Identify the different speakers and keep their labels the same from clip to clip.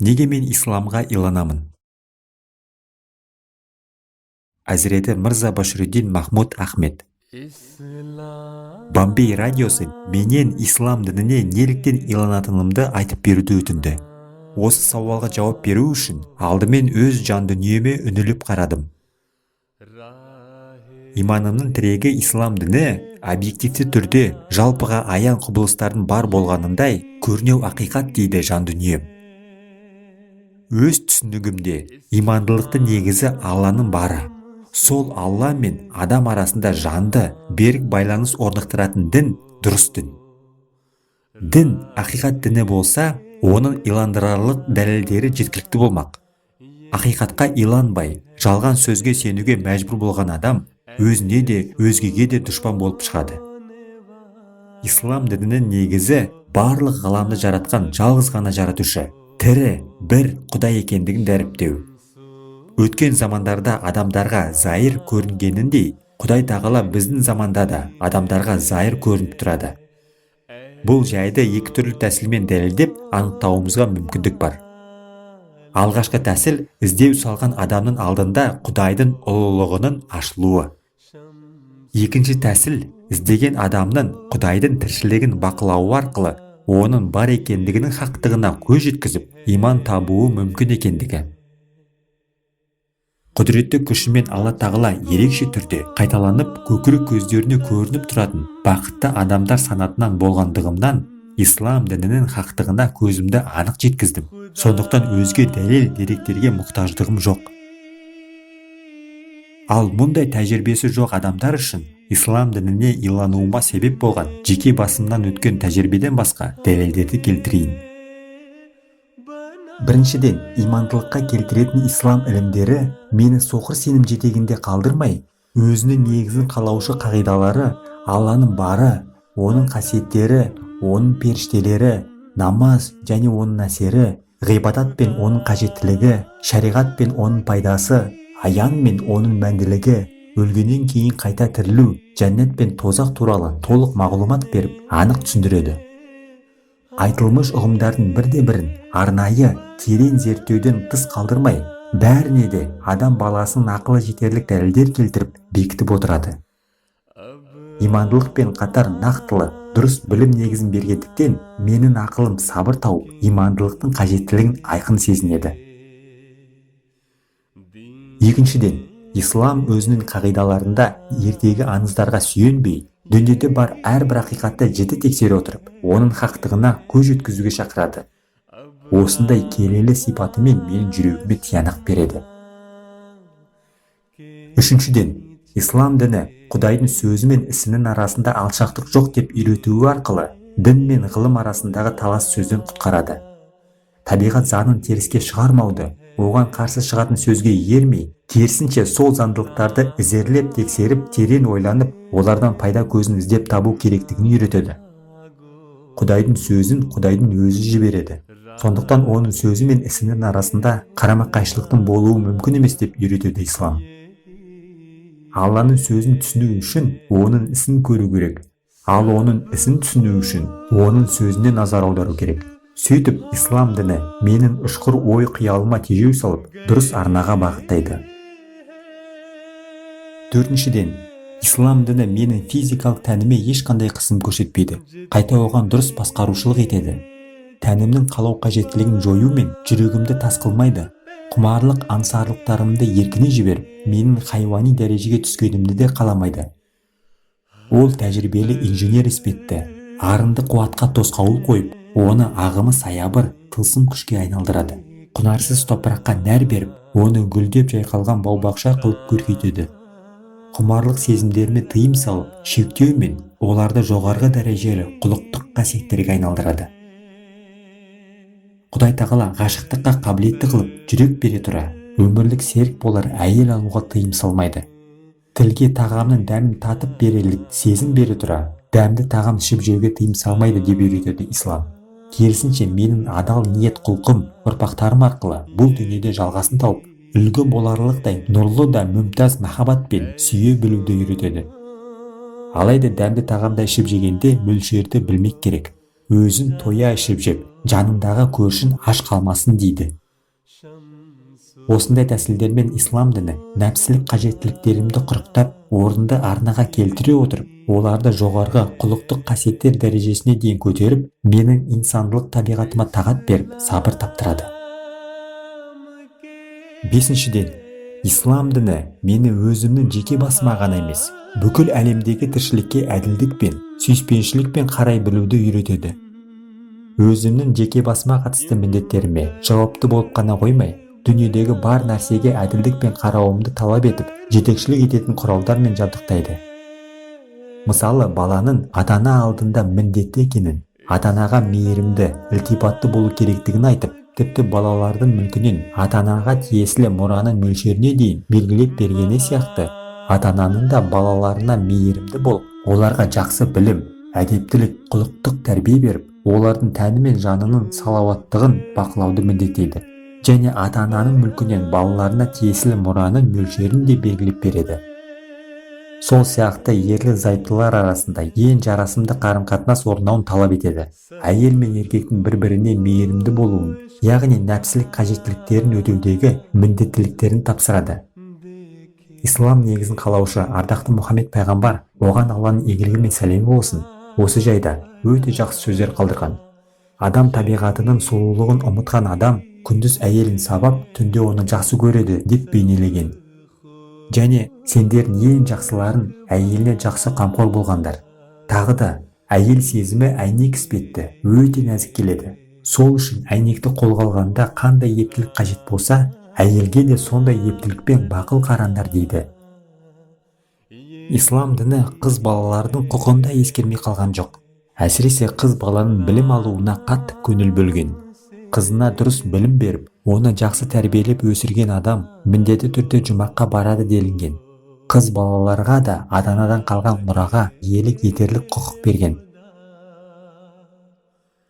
Speaker 1: Неге мен исламға иланамын? Әзіреті Мырза Башируддин Махмуд Ахмед. Бомбей радиосы менен ислам дініне неліктен иланатынымды айтып беруді өтінді. Осы сауалға жауап беру үшін алдымен өз жан дүниеме үніліп қарадым. Иманымның тірегі ислам діні объективті түрде жалпыға аян құбылыстардың бар болғанындай көрнеу ақиқат дейді жан дүнием. Өз түсінігімде имандылықты негізі Алланың бары. Сол Алла мен адам арасында жанды, берік байланыс орнықтыратын дін дұрыс дін. Дін ақиқат діні болса, оның иландырарлық дәлелдері жеткілікті болмақ. Ақиқатқа иланбай, жалған сөзге сенуге мәжбүр болған адам өзіне де, өзгеге де дұшпан болып шығады. Ислам дінінің негізі барлық ғаламды жаратқан жалғыз ғана жаратушы, тірі бір Құдай екендігін дәріптеу. Өткен замандарда адамдарға зайыр көрінгеніндей, Құдай тағала біздің заманда да адамдарға зайыр көрініп тұрады. Бұл жайды екі түрлі тәсілмен дәлелдеп анықтауымызға мүмкіндік бар. Алғашқы тәсіл іздеу салған адамның алдында Құдайдың ұлылығының ашылуы. Екінші тәсіл іздеген адамның Құдайдың тіршілігін бақылауы арқылы оның бар екендігінің хақтығына көз жеткізіп, иман табуы мүмкін екендігі. Құдіретті күшімен Алла тағала ерекше түрде қайталанып, көкірек көздеріне көрініп тұратын бақытты адамдар санатынан болғандығымнан ислам дінінің хақтығына көзімді анық жеткіздім. Сондықтан өзге дәлел деректерге мұқтаждығым жоқ. Ал мұндай тәжірибесі жоқ адамдар үшін ислам дініне илануыма себеп болған жеке басымнан өткен тәжірибеден басқа дәлелдерді келтірейін. Біріншіден, имандылыққа келтіретін ислам ілімдері мені соқыр сенім жетегінде қалдырмай, өзінің негізін қалаушы қағидалары, Алланың бары, оның қасиеттері, оның періштелері, намаз және оның әсері, ғибадат пен оның қажеттілігі, шариғат пен оның пайдасы, аян мен оның мәнділігі, өлгеннен кейін қайта тірілу, жәннет пен тозақ туралы толық мағлұмат беріп, анық түсіндіреді. Айтылмыш ұғымдардың бірде-бірін арнайы, терең зерттеуден тыс қалдырмай, бәріне де адам баласының ақылы жетерлік дәлелдер келтіріп, бекітіп отырады. Имандылықпен қатар нақтылы, дұрыс білім негізін бергендіктен, менің ақылым сабыр тауып, имандылықтың қажеттілігін айқын сезінеді. Екіншіден, ислам өзінің қағидаларында ертегі аңыздарға сүйенбей, дүниеде бар әрбір ақиқатты жіті тексере отырып, оның хақтығына көз жеткізуге шақырады. Осындай келелі сипатымен менің жүрегіме тиянақ береді. Үшіншіден, ислам діні Құдайдың сөзі мен ісінің арасында алшақтық жоқ деп үйретуі арқылы дін мен ғылым арасындағы талас сөзден құтқарады. Табиғат заңын теріске шығармауды, оған қарсы шығатын сөзге ермей, керісінше сол заңдылықтарды ізерлеп, тексеріп, терең ойланып, олардан пайда көзін іздеп табу керектігін үйретеді. Құдайдың сөзін Құдайдың өзі жібереді. Сондықтан оның сөзі мен ісінің арасында қарама-қайшылықтың болуы мүмкін емес деп үйретеді ислам. Алланың сөзін түсіну үшін оның ісін көру керек. Ал оның ісін түсіну үшін оның сөзіне назар аудару керек. Сөйтіп, ислам діні менің ұшқыр ой қиялыма тежеу салып, дұрыс арнаға бағыттайды. Төртіншіден, ислам діні менің физикалық тәніме ешқандай қысым көрсетпейді. Қайта оған дұрыс басқарушылық етеді. Тәнімнің қалау қажеттілігін жою мен жүрегімді тас қылмайды. Құмарлық аңсарлықтарымды еркіне жіберіп, менің хайуани дәрежеге түскенімді де қаламайды. Ол тәжірибелі инженер іспетті, арынды қуатқа тосқауыл қойып, оны ағымы саябыр, тылсым күшке айналдырады. Құнарсыз топыраққа нәр беріп, оны гүлдеп жайқалған бау-бақша қылып көркейтеді. Құмарлық сезімдеріне тыйым салып, шектеу мен оларды жоғарғы дәрежелі құлықтық қасиеттерге айналдырады. Құдай тағала ғашықтыққа қабілетті қылып, жүрек бере тұра, өмірлік серік болар әйел алуға тыйым салмайды. Тілге тағамның дәмін татып берерлік сезім бере тұра, дәмді тағам ішіп жеуге тыйым салмайды деп үйретеді ислам. Керісінше менің адал ниет құлқым, ұрпақтарым арқылы бұл дүниеде жалғасын тауып, үлгі боларлықтай нұрлы да мүмтаз махаббат пен сүйе білуді үйретеді. Алайда дәмді тағамда ішіп жегенде мөлшерді білмек керек. Өзін тоя ішіп жеп, жанындағы көршін аш қалмасын дейді. Осындай тәсілдермен ислам діні нәпсілік қажеттіліктерімді құрықтап, орынды арнаға келтіре отырып, оларды жоғарғы құлықтық қасиеттер дәрежесіне дейін көтеріп, менің инсандылық табиғатыма тағат беріп, сабыр таптырады. Бесіншіден, ислам діні мені өзімнің жеке басыма ғана емес, бүкіл әлемдегі тіршілікке әділдік пен сүйіспеншілікпен қарай білуді үйретеді. Өзімнің жеке басыма қатысты міндеттеріме жауапты болып қана қоймай, дүниедегі бар нәрсеге әділдікпен қарауымды талап етіп, жетекшілік ететін құралдармен жабдықтайды. Мысалы, баланың ата-ана алдында міндетті екенін, ата-анаға мейірімді, ілтипатты болу керектігін айтып, тіпті балалардың мүлкінен ата-анаға тиесілі мұраның мөлшеріне дейін белгілеп бергені сияқты, ата-ананың да балаларына мейірімді болып, оларға жақсы білім, әдептілік, құлықтық тәрбие беріп, олардың тәні мен жанының салауаттығын бақылауды міндеттейді. Және ата-ананың мүлкінен балаларына тиесілі мұраның мөлшерін де белгілеп береді. Сол сияқты ерлі-зайыптылар арасында ең жарасымды қарым-қатынас орнауын талап етеді. Әйел мен еркектің бір-біріне мейірімді болуын, яғни нәпсілік қажеттіліктерін өтеудегі міндеттіліктерін тапсырады. Ислам негізін қалаушы ардақты Мұхаммед пайғамбар, оған Алланың игілігі мен сәлемі болсын, осы жайда өте жақсы сөздер қалдырған. Адам табиғатының сұлулығын ұмытқан адам күндіз әйелін сабап, түнде оны жақсы көреді деп бейнелеген. Және сендердің ең жақсыларын әйеліне жақсы қамқор болғандар. Тағы да әйел сезімі әйнек іспетті, өте нәзік келеді. Сол үшін әйнекті қолға алғанда қандай ептілік қажет болса, әйелге де сондай ептілікпен бақыл қараңдар дейді. Ислам діні қыз балалардың құқығын да ескермей қалған жоқ. Әсіресе қыз баланың білім алуына қатты көңіл бөлген. Қызына дұрыс білім беріп, оны жақсы тәрбиелеп өсірген адам міндетті түрде жұмаққа барады делінген. Қыз балаларға да ата-анадан қалған мұраға иелік етерлік құқық берген.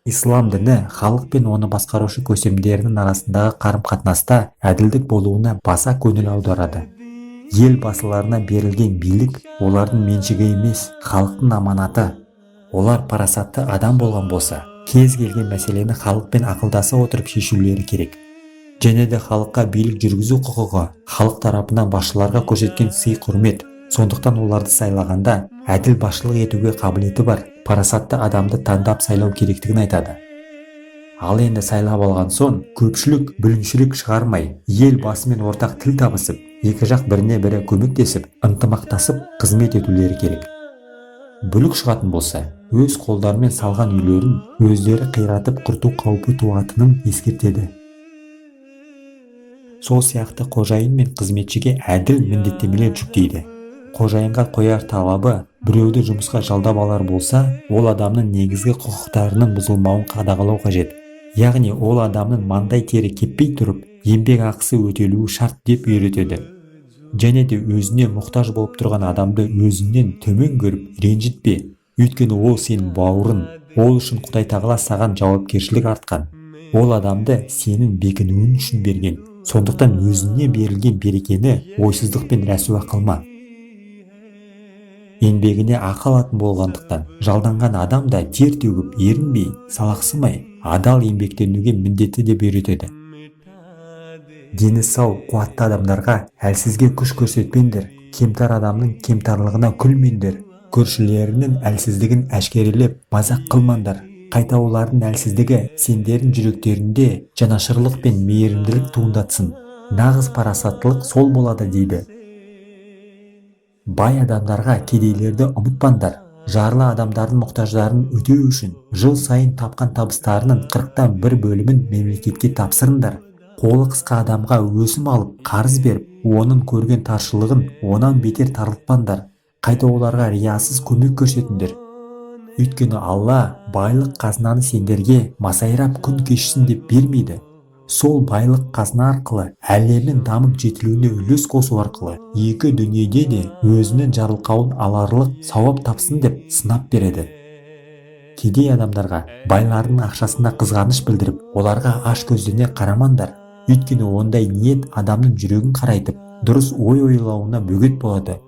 Speaker 1: Ислам діні халық пен оны басқарушы көсемдерінің арасындағы қарым-қатынаста әділдік болуына баса көңіл аударады. Ел басыларына берілген билік олардың меншігі емес, халықтың аманаты. Олар парасатты адам болған болса, кез келген мәселені халықпен ақылдаса отырып шешулері керек. Және де халыққа билік жүргізу құқығы халық тарапынан басшыларға көрсеткен сый-құрмет. Сондықтан оларды сайлағанда әділ басшылық етуге қабілеті бар, парасатты адамды таңдап сайлау керектігін айтады. Ал енді сайлап алған соң, көпшілік бүліншілік шығармай, ел басымен ортақ тіл табысып, екі жақ біріне бірі көмектесіп, ынтымақтасып қызмет етулері керек. Бүлік шығатын болса, өз қолдарымен салған үйлерін өздері қиратып құрту қаупі туатынын ескертеді. Сол сияқты қожайын мен қызметшіге әділ міндеттемелер жүктейді. Қожайынға қояр талабы, біреуді жұмысқа жалдап алар болса, ол адамның негізгі құқықтарының бұзылмауын қадағалау қажет. Яғни ол адамның маңдай тері кеппей тұрып, еңбек ақысы өтелуі шарт деп үйретеді. Және де өзіне мұқтаж болып тұрған адамды өзінен төмен көріп ренжітпе. Өйткені ол сенің бауырың, ол үшін Құдай тағала саған жауапкершілік артқан. Ол адамды сенің бекінуің үшін берген. Сондықтан өзіне берілген берекені ойсыздықпен рәсуа қылма. Еңбегіне ақы алатын болғандықтан жалданған адам да тер төгіп ерінбей, салақсымай, адал еңбектенуге міндетті деп үйретеді. Дені сау, қуатты адамдарға әлсізге күш көрсетпеңдер, кемтар адамның кемтарлығына күлмеңдер, көршілерінің әлсіздігін әшкерелеп мазақ қылмаңдар. Қайта олардың әлсіздігі сендердің жүректерінде жанашырлық пен мейірімділік туындатсын. Нағыз парасаттылық сол болады дейді. Бай адамдарға кедейлерді ұмытпаңдар. Жарлы адамдардың мұқтаждарын өтеу үшін жыл сайын тапқан табыстарының 40-тан 1 бөлімін мемлекетке тапсырыңдар. Қолы қысқа адамға өсім алып, қарыз беріп, оның көрген таршылығын онан бетер тарылтпаңдар. Қайта оларға риясыз көмек көрсетіңдер. Өйткені Алла байлық қазынаны сендерге масайрап күн кешсін деп бермейді. Сол байлық қазына арқылы әлемнің дамып жетілуіне үлес қосу арқылы екі дүниеде де өзінің жарылқауын аларлық сауап тапсын деп сынап береді. Кедей адамдарға байлардың ақшасына қызғаныш білдіріп, оларға аш көздене қарамаңдар. Өйткені ондай ниет адамның жүрегін қарайтып, дұрыс ой ойлауына бөгет болады.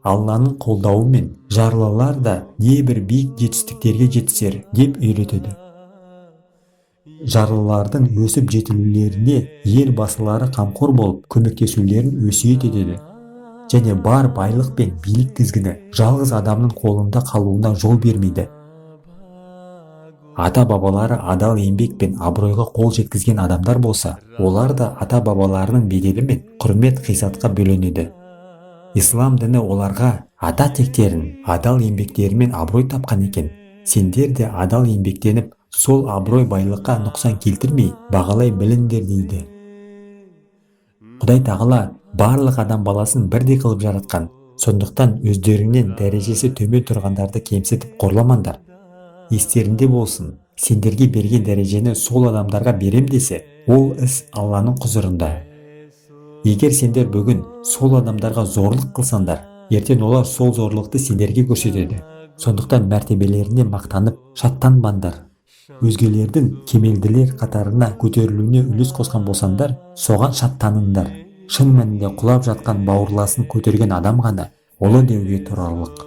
Speaker 1: Алланың қолдауымен жарлылар да небір биік жетістіктерге жетісер деп үйретеді. жарлылардың өсіп жетілулеріне ел басылары қамқор болып көмектесулерін өсиет етеді және бар байлық пен билік тізгіні жалғыз адамның қолында қалуына жол бермейді. Ата-бабалары адал еңбек пен абыройға қол жеткізген адамдар болса, олар да ата-бабаларының беделі мен құрмет қисатқа бөленеді. Ислам діні оларға ата тектерін адал еңбектерімен абырой тапқан екен. Сендер де адал еңбектеніп, сол абырой байлыққа нұқсан келтірмей бағалай біліңдер дейді. Құдай тағала барлық адам баласын бірдей қылып жаратқан. Сондықтан өздеріңнен дәрежесі төмен тұрғандарды кемсітіп қорламаңдар. Естерінде болсын, сендерге берген дәрежені сол адамдарға берем десе, ол іс Алланың құзырында. Егер сендер бүгін сол адамдарға зорлық қылсаңдар, ертең олар сол зорлықты сендерге көрсетеді. Сондықтан мәртебелеріне мақтанып, шаттанбаңдар. Өзгелердің кемелділер қатарына көтерілуіне үлес қосқан болсаңдар, соған шаттаныңдар. Шын мәнінде құлап жатқан бауырласын көтерген адам ғана ұлы деуге тұрарлық.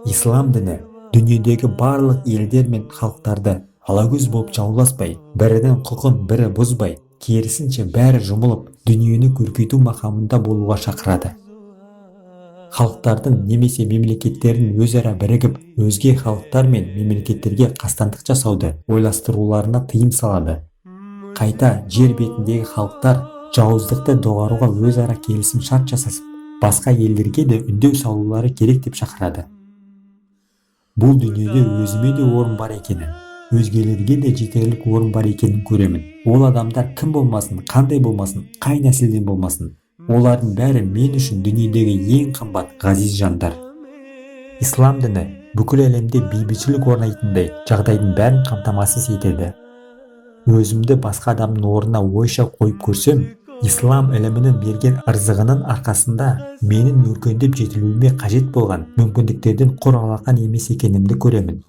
Speaker 1: Ислам діні дүниедегі барлық елдер мен халықтарды алакөз болып жауласпай, бірінің құқын бірі бұзбай, керісінше бәрі жұмылып, дүниені көркейту мақамында болуға шақырады. Халықтардың немесе мемлекеттердің өзара бірігіп, өзге халықтар мен мемлекеттерге қастандық жасауды ойластыруларына тыйым салады. Қайта жер бетіндегі халықтар жауыздықты доғаруға өзара келісім шарт жасасып, басқа елдерге де үндеу салулары керек деп шақырады. Бұл дүниеде өзіме де орын бар екенін, өзгелерге де жетерлік орын бар екенін көремін. Ол адамдар кім болмасын, қандай болмасын, қай нәсілден болмасын, олардың бәрі мен үшін дүниедегі ең қымбат ғазиз жандар. Ислам діні бүкіл әлемде бейбітшілік орнайтындай жағдайдың бәрін қамтамасыз етеді. Өзімді басқа адамның орнына ойша қойып көрсем, ислам ілімінің берген ырзығының арқасында менің өркендеп жетілуіме қажет болған мүмкіндіктерден құр алақан емес екенімді көремін.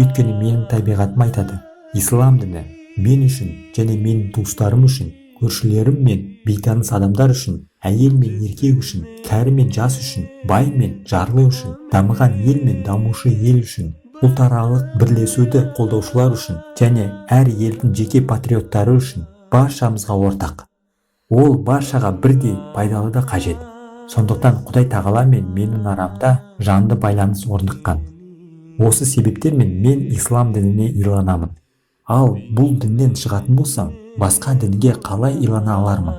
Speaker 1: Өйткені менің табиғатым айтады. Ислам діні мен үшін және менің туыстарым үшін, көршілерім мен бейтаныс адамдар үшін, әйел мен еркек үшін, кәрі мен жас үшін, бай мен жарлы үшін, дамыған ел мен дамушы ел үшін, ұлтаралық бірлесуді қолдаушылар үшін және әр елдің жеке патриоттары үшін баршамызға ортақ. Ол баршаға бірдей пайдалы да қажет. Сондықтан Құдай тағала мен менің арамда жанды байланыс орныққан. Осы себептермен мен ислам дініне иланамын. Ал бұл діннен шығатын болсам, басқа дінге қалай илана алармын?